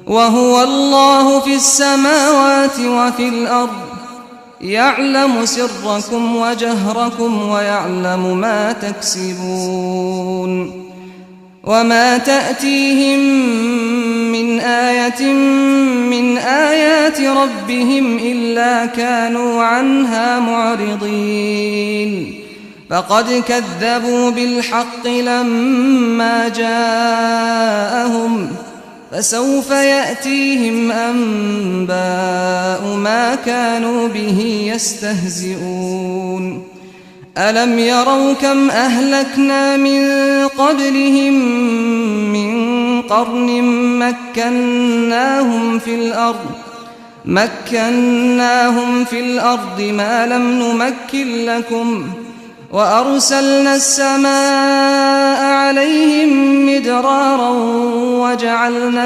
وهو الله في السماوات وفي الأرض يعلم سركم وجهركم ويعلم ما تكسبون وما تأتيهم من آية من آيات ربهم إلا كانوا عنها معرضين فقد كذبوا بالحق لما جاءهم فسوف يأتيهم أنباء ما كانوا به يستهزئون ألم يروا كم أهلكنا من قبلهم من قرن مكناهم في الأرض ما لم نمكن لكم وأرسلنا السماء عليهم مدرارا وجعلنا